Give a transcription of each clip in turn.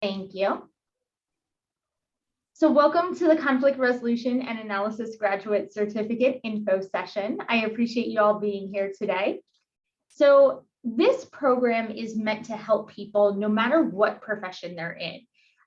Thank you. So welcome to the Conflict Resolution and Analysis Graduate Certificate Info session. I appreciate you all being here today. So this program is meant to help people no matter what profession they're in.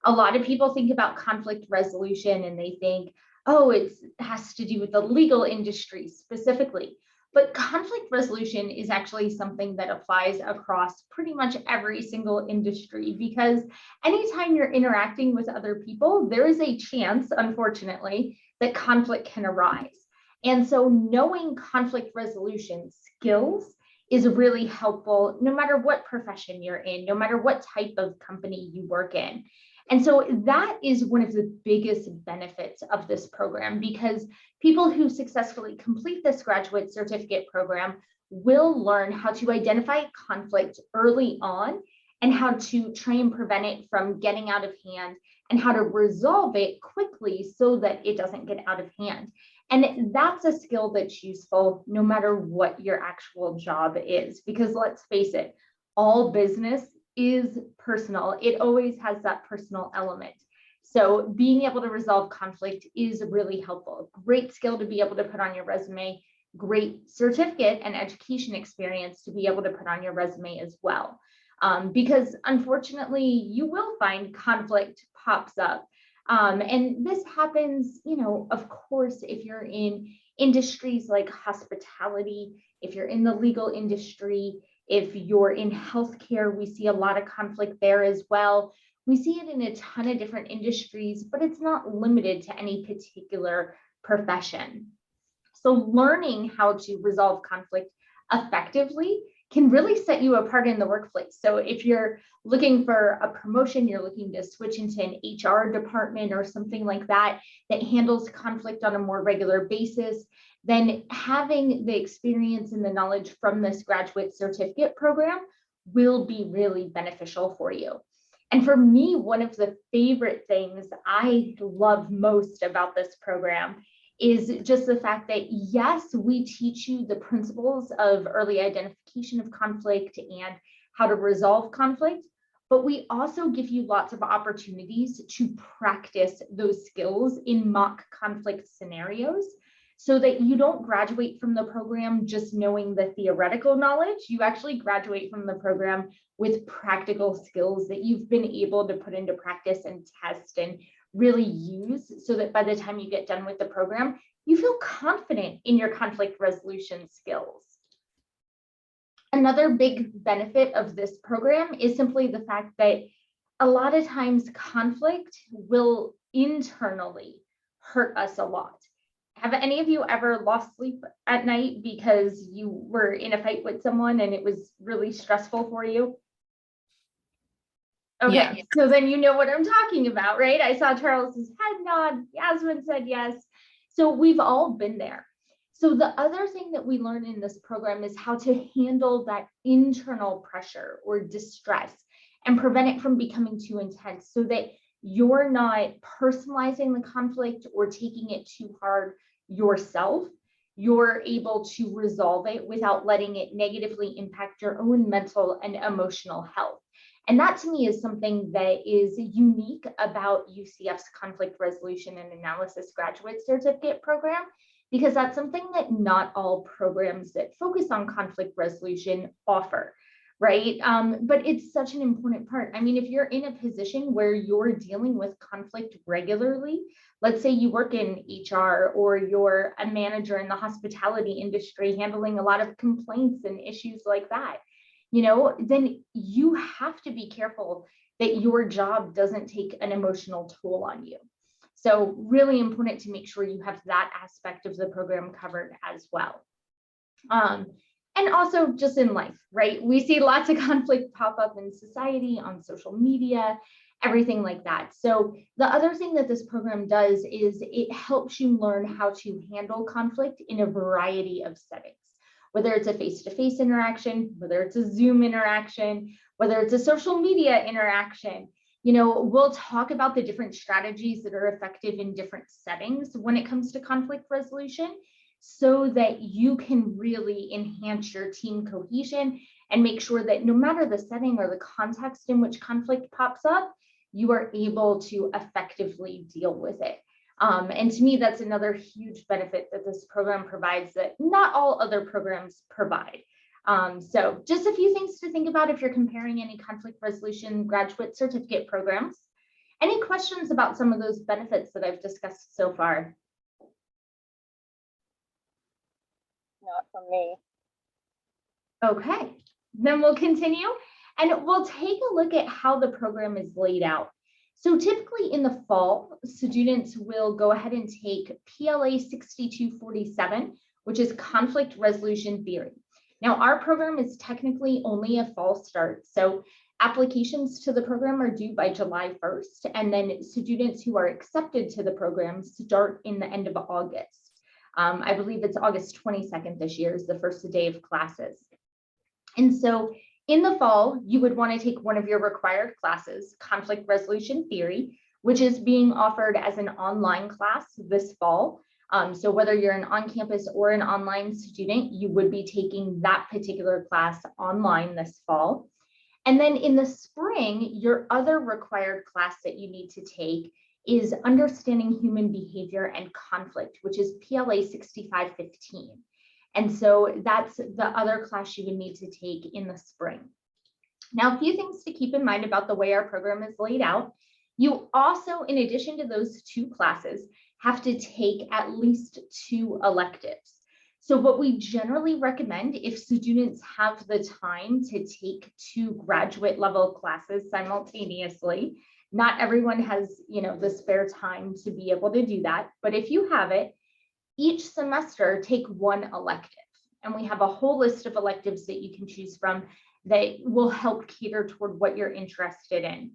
A lot of people think about conflict resolution and they think, oh, it has to do with the legal industry specifically. But conflict resolution is actually something that applies across pretty much every single industry, because anytime you're interacting with other people, there is a chance, unfortunately, that conflict can arise. And so knowing conflict resolution skills is really helpful no matter what profession you're in, no matter what type of company you work in. And so that is one of the biggest benefits of this program, because people who successfully complete this graduate certificate program will learn how to identify conflict early on and how to try and prevent it from getting out of hand and how to resolve it quickly so that it doesn't get out of hand. And that's a skill that's useful no matter what your actual job is, because let's face it, all business is personal. It always has that personal element. So being able to resolve conflict is really helpful. Great skill to be able to put on your resume, great certificate and education experience to be able to put on your resume as well. Because unfortunately, you will find conflict pops up. And this happens, of course, if you're in industries like hospitality, if you're in the legal industry, if you're in healthcare, we see a lot of conflict there as well. We see it in a ton of different industries, but it's not limited to any particular profession. So learning how to resolve conflict effectively can really set you apart in the workplace. So if you're looking for a promotion, you're looking to switch into an HR department or something like that, that handles conflict on a more regular basis, then having the experience and the knowledge from this graduate certificate program will be really beneficial for you. And for me, one of the favorite things I love most about this program is just the fact that, yes, we teach you the principles of early identification of conflict and how to resolve conflict, but we also give you lots of opportunities to practice those skills in mock conflict scenarios, so that you don't graduate from the program just knowing the theoretical knowledge. You actually graduate from the program with practical skills that you've been able to put into practice and test and really use, so that by the time you get done with the program, you feel confident in your conflict resolution skills. Another big benefit of this program is simply the fact that a lot of times conflict will internally hurt us a lot. Have any of you ever lost sleep at night because you were in a fight with someone and it was really stressful for you? Okay, yeah. So then you know what I'm talking about, right? I saw Charles's head nod, Yasmin said yes. So we've all been there. So the other thing that we learn in this program is how to handle that internal pressure or distress and prevent it from becoming too intense, so that you're not personalizing the conflict or taking it too hard yourself. You're able to resolve it without letting it negatively impact your own mental and emotional health. And that to me is something that is unique about UCF's Conflict Resolution and Analysis Graduate Certificate program, because that's something that not all programs that focus on conflict resolution offer, right? But it's such an important part. I mean, if you're in a position where you're dealing with conflict regularly, let's say you work in HR or you're a manager in the hospitality industry handling a lot of complaints and issues like that, then you have to be careful that your job doesn't take an emotional toll on you. So really important to make sure you have that aspect of the program covered as well. And also just in life, right? We see lots of conflict pop up in society, on social media, everything like that. So the other thing that this program does is it helps you learn how to handle conflict in a variety of settings, whether it's a face-to-face interaction, whether it's a Zoom interaction, whether it's a social media interaction. We'll talk about the different strategies that are effective in different settings when it comes to conflict resolution, so that you can really enhance your team cohesion and make sure that no matter the setting or the context in which conflict pops up, you are able to effectively deal with it. And to me, that's another huge benefit that this program provides that not all other programs provide. So just a few things to think about if you're comparing any conflict resolution graduate certificate programs. Any questions about some of those benefits that I've discussed so far? Not from me. Okay, then we'll continue and we'll take a look at how the program is laid out. So typically in the fall, students will go ahead and take PLA 6247, which is conflict resolution theory. Now, our program is technically only a fall start, so applications to the program are due by July 1st, and then students who are accepted to the program start in the end of August. I believe it's August 22nd this year is the first day of classes. And so in the fall, you would want to take one of your required classes, conflict resolution theory, which is being offered as an online class this fall. So whether you're an on-campus or an online student, you would be taking that particular class online this fall. And then in the spring, your other required class that you need to take is understanding human behavior and conflict, which is PLA 6515. And so that's the other class you would need to take in the spring. Now, a few things to keep in mind about the way our program is laid out. You also, in addition to those two classes, have to take at least 2 electives. So what we generally recommend if students have the time to take 2 graduate level classes simultaneously, not everyone has, the spare time to be able to do that. But if you have it, each semester take 1 elective. And we have a whole list of electives that you can choose from that will help cater toward what you're interested in.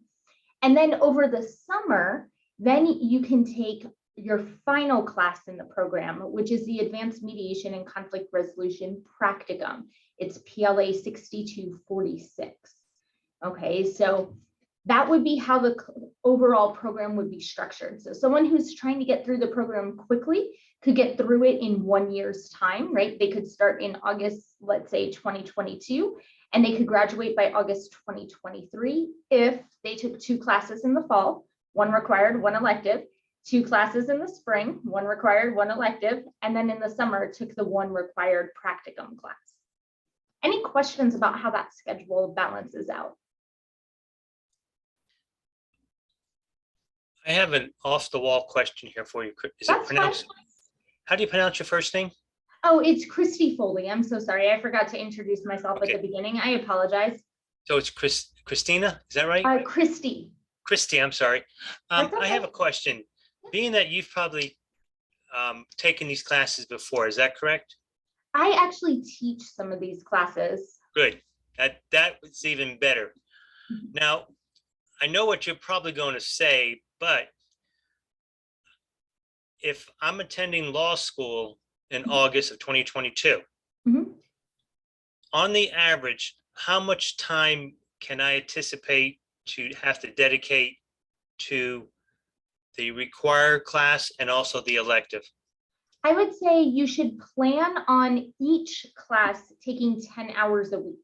And then over the summer, then you can take your final class in the program, which is the Advanced Mediation and Conflict Resolution Practicum. It's PLA 6246. Okay, so that would be how the overall program would be structured. So someone who's trying to get through the program quickly could get through it in 1 year's time, right? They could start in August, let's say 2022, and they could graduate by August 2023 if they took 2 classes in the fall, 1 required, 1 elective, 2 classes in the spring, 1 required, 1 elective, and then in the summer took the 1 required practicum class. Any questions about how that schedule balances out? I have an off-the-wall question here for you. Is it pronounced? How do you pronounce your first name? Oh, it's Christy Foley. I'm so sorry. I forgot to introduce myself at the beginning. I apologize. So it's Christina, is that right? Christy. Christy, I'm sorry. Okay. I have a question. Being that you've probably taken these classes before, is that correct? I actually teach some of these classes. Good. That was even better. Now, I know what you're probably going to say, but if I'm attending law school in August of 2022, on the average, how much time can I anticipate to have to dedicate to the required class and also the elective? I would say you should plan on each class taking 10 hours a week.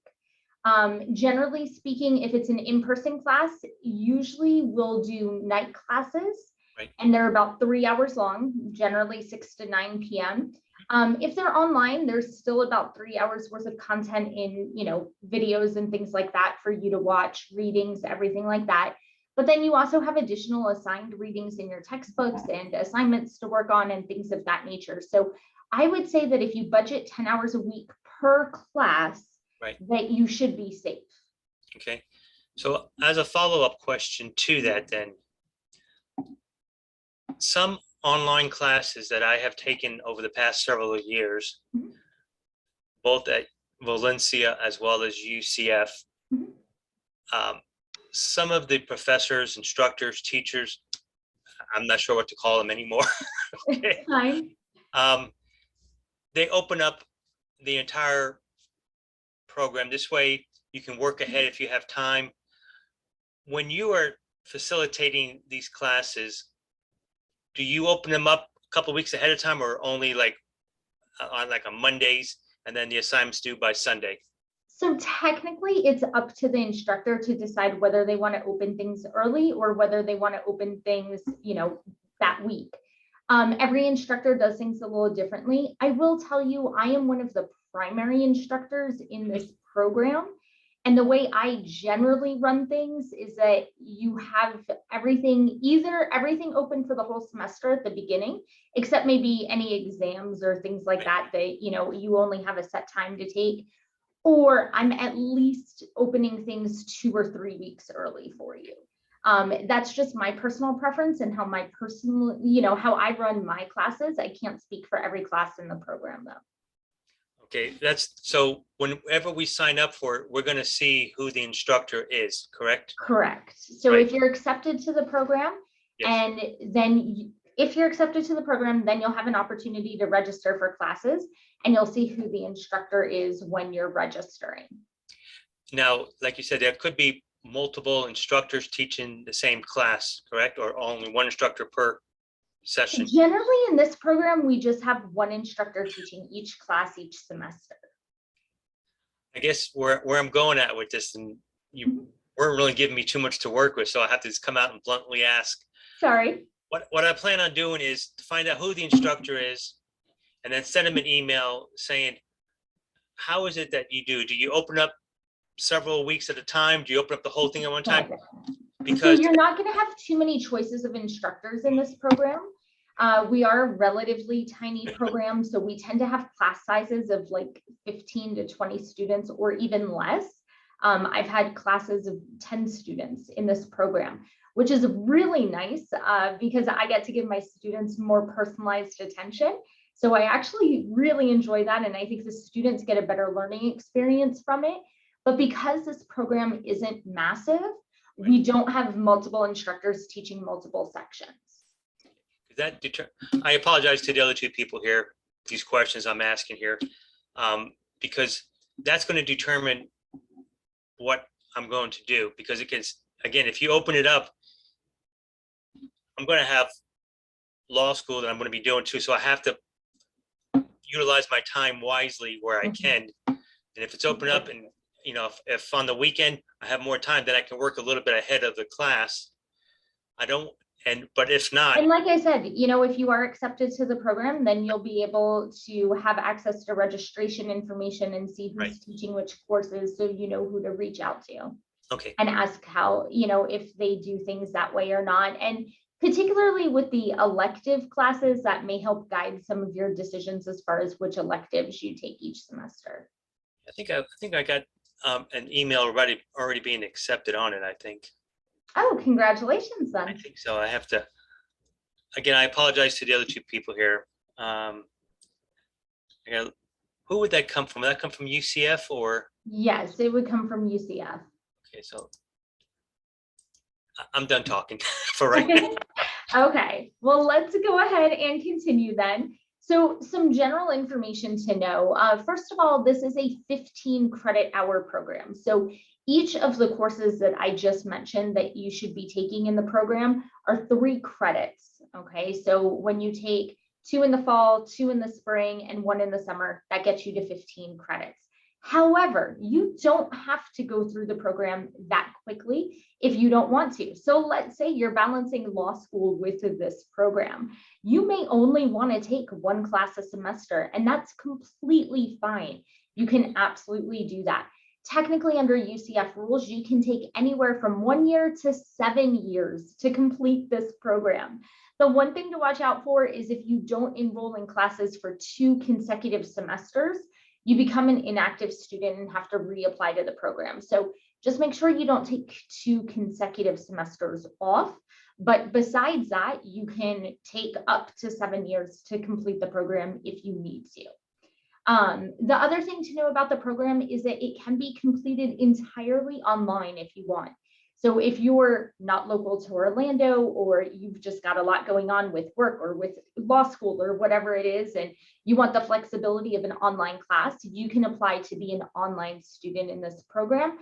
Generally speaking, if it's an in-person class, usually we'll do night classes, right, and they're about 3 hours long, generally 6 to 9 p.m. If they're online, there's still about 3 hours worth of content in, videos and things like that for you to watch, readings, everything like that. But then you also have additional assigned readings in your textbooks and assignments to work on and things of that nature. So I would say that if you budget 10 hours a week per class, right, that you should be safe. Okay. So as a follow-up question to that, then, some online classes that I have taken over the past several years, both at Valencia as well as UCF, some of the professors, instructors, teachers, I'm not sure what to call them anymore. Okay. Fine. They open up the entire program. This way you can work ahead if you have time. When you are facilitating these classes, do you open them up a couple of weeks ahead of time, or only like on Mondays and then the assignments due by Sunday? So technically, it's up to the instructor to decide whether they want to open things early or whether they want to open things, that week. Every instructor does things a little differently. I will tell you, I am one of the primary instructors in this program. And the way I generally run things is that you have everything open for the whole semester at the beginning, except maybe any exams or things like that, you only have a set time to take. Or I'm at least opening things 2 or 3 weeks early for you. That's just my personal preference and how how I run my classes. I can't speak for every class in the program though. Okay, so whenever we sign up for it, we're going to see who the instructor is, correct? Correct. So Right. if you're accepted to the program, Yes. and then if you're accepted to the program, then you'll have an opportunity to register for classes and you'll see who the instructor is when you're registering. Now, like you said, there could be multiple instructors teaching the same class, correct? Or only one instructor per session? Generally in this program, we just have one instructor teaching each class each semester. I guess where I'm going at with this, and you weren't really giving me too much to work with, so I have to just come out and bluntly ask. Sorry. What I plan on doing is to find out who the instructor is and then send them an email saying, how is it that you do? Do you open up several weeks at a time? Do you open up the whole thing at one time? Because so you're not going to have too many choices of instructors in this program. We are a relatively tiny program, so we tend to have class sizes of like 15 to 20 students or even less. I've had classes of 10 students in this program, which is really nice because I get to give my students more personalized attention. So I actually really enjoy that. And I think the students get a better learning experience from it. But because this program isn't massive, we don't have multiple instructors teaching multiple sections. I apologize to the other two people here, these questions I'm asking here, because that's going to determine what I'm going to do. Because again, if you open it up, I'm going to have law school that I'm going to be doing too. So I have to utilize my time wisely where I can. And if it's open up and, if on the weekend I have more time, then I can work a little bit ahead of the class. But if not. And like I said, if you are accepted to the program, then you'll be able to have access to registration information and see who's teaching which courses, so you know who to reach out to. Okay. And ask how, if they do things that way or not. And particularly with the elective classes, that may help guide some of your decisions as far as which electives you take each semester. I think I got an email already being accepted on it, I think. Oh, congratulations then. I think so. I have to, again, I apologize to the other two people here. Who would that come from? Would that come from UCF or? Yes, it would come from UCF. Okay, so I'm done talking for right now. Okay, well, let's go ahead and continue then. So some general information to know. First of all, this is a 15 credit hour program. So each of the courses that I just mentioned that you should be taking in the program are 3 credits. Okay, so when you take 2 in the fall, 2 in the spring, and 1 in the summer, that gets you to 15 credits. However, you don't have to go through the program that quickly if you don't want to. So let's say you're balancing law school with this program. You may only want to take 1 class a semester, and that's completely fine. You can absolutely do that. Technically, under UCF rules, you can take anywhere from 1 year to 7 years to complete this program. The one thing to watch out for is if you don't enroll in classes for 2 consecutive semesters, you become an inactive student and have to reapply to the program. So just make sure you don't take 2 consecutive semesters off. But besides that, you can take up to 7 years to complete the program if you need to. The other thing to know about the program is that it can be completed entirely online if you want. So if you're not local to Orlando, or you've just got a lot going on with work or with law school or whatever it is, and you want the flexibility of an online class, you can apply to be an online student in this program.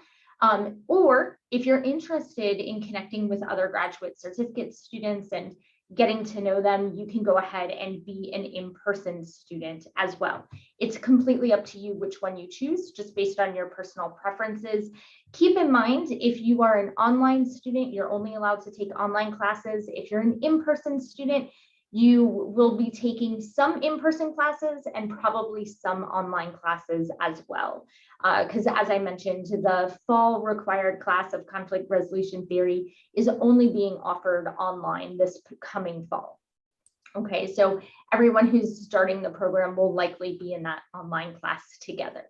Or if you're interested in connecting with other graduate certificate students and getting to know them, you can go ahead and be an in-person student as well. It's completely up to you which one you choose, just based on your personal preferences. Keep in mind, if you are an online student, you're only allowed to take online classes. If you're an in-person student, you will be taking some in-person classes and probably some online classes as well. Because as I mentioned, the fall required class of conflict resolution theory is only being offered online this coming fall. Okay, so everyone who's starting the program will likely be in that online class together.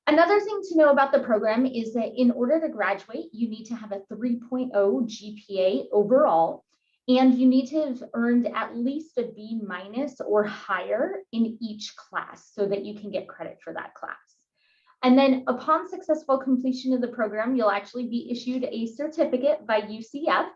Another thing to know about the program is that in order to graduate, you need to have a 3.0 GPA overall, and you need to have earned at least a B- or higher in each class so that you can get credit for that class. And then upon successful completion of the program, you'll actually be issued a certificate by UCF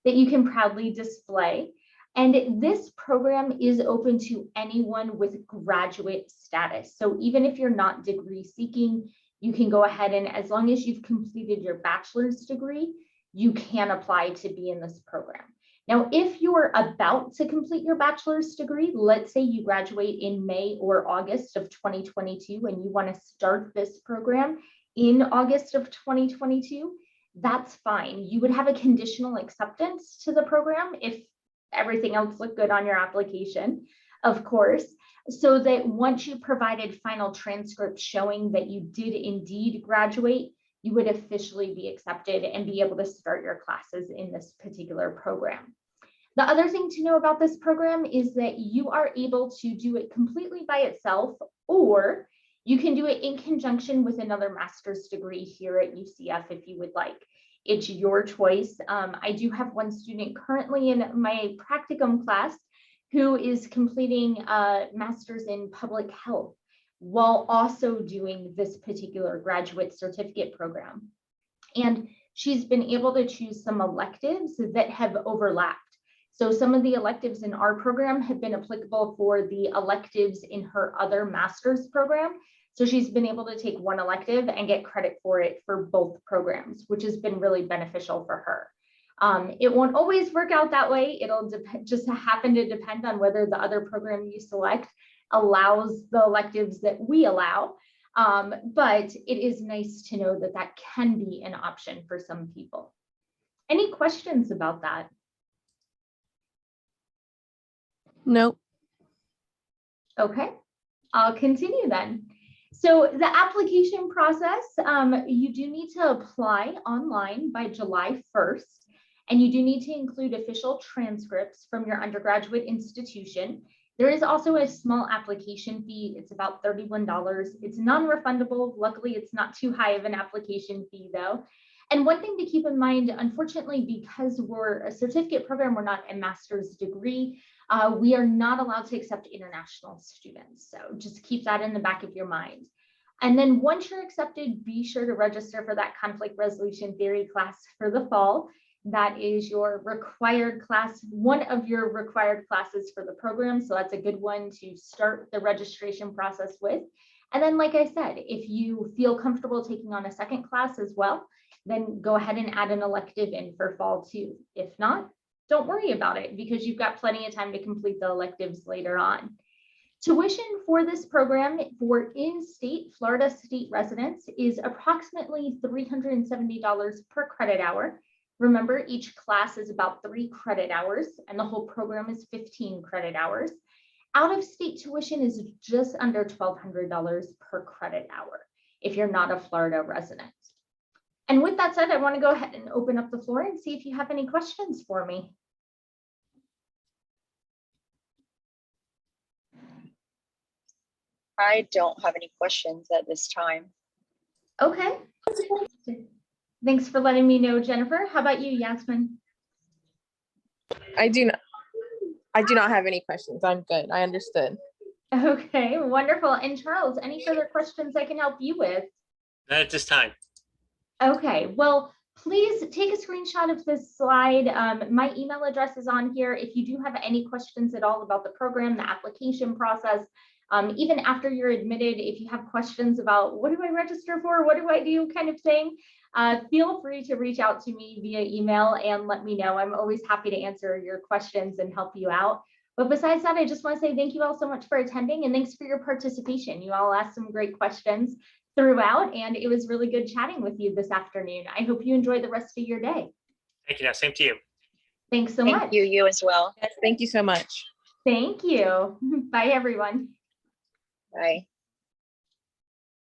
that you can proudly display. And this program is open to anyone with graduate status. So even if you're not degree seeking, you can go ahead and, as long as you've completed your bachelor's degree, you can apply to be in this program. Now, if you're about to complete your bachelor's degree, let's say you graduate in May or August of 2022 and you want to start this program in August of 2022, that's fine. You would have a conditional acceptance to the program if everything else looked good on your application, of course, so that once you provided final transcripts showing that you did indeed graduate, you would officially be accepted and be able to start your classes in this particular program. The other thing to know about this program is that you are able to do it completely by itself, or you can do it in conjunction with another master's degree here at UCF if you would like. It's your choice. I do have one student currently in my practicum class who is completing a master's in public health while also doing this particular graduate certificate program. And she's been able to choose some electives that have overlapped. So some of the electives in our program have been applicable for the electives in her other master's program. So she's been able to take one elective and get credit for it for both programs, which has been really beneficial for her. It won't always work out that way. It'll just happen to depend on whether the other program you select allows the electives that we allow. But it is nice to know that that can be an option for some people. Any questions about that? Nope. Okay, I'll continue then. So the application process, you do need to apply online by July 1st, and you do need to include official transcripts from your undergraduate institution. There is also a small application fee. It's about $31. It's non-refundable. Luckily, it's not too high of an application fee though. And one thing to keep in mind, unfortunately, because we're a certificate program, we're not a master's degree, we are not allowed to accept international students. So just keep that in the back of your mind. And then once you're accepted, be sure to register for that conflict resolution theory class for the fall. That is your required class, one of your required classes for the program. So that's a good one to start the registration process with. And then, like I said, if you feel comfortable taking on a second class as well, then go ahead and add an elective in for fall too. If not, don't worry about it because you've got plenty of time to complete the electives later on. Tuition for this program for in-state Florida state residents is approximately $370 per credit hour. Remember, each class is about 3 credit hours and the whole program is 15 credit hours. Out-of-state tuition is just under $1,200 per credit hour if you're not a Florida resident. And with that said, I want to go ahead and open up the floor and see if you have any questions for me. I don't have any questions at this time. Okay. Thanks for letting me know, Jennifer. How about you, Yasmin? I do not have any questions. I'm good. I understood. Okay, wonderful. And Charles, any further questions I can help you with? Not at this time. Okay, well, please take a screenshot of this slide. My email address is on here. If you do have any questions at all about the program, the application process, even after you're admitted, if you have questions about what do I register for, what do I do kind of thing, feel free to reach out to me via email and let me know. I'm always happy to answer your questions and help you out. But besides that, I just want to say thank you all so much for attending and thanks for your participation. You all asked some great questions throughout, and it was really good chatting with you this afternoon. I hope you enjoy the rest of your day. Thank you. Now, same to you. Thanks so much. Thank you, you as well. Yes, thank you so much. Thank you. Bye, everyone. Bye.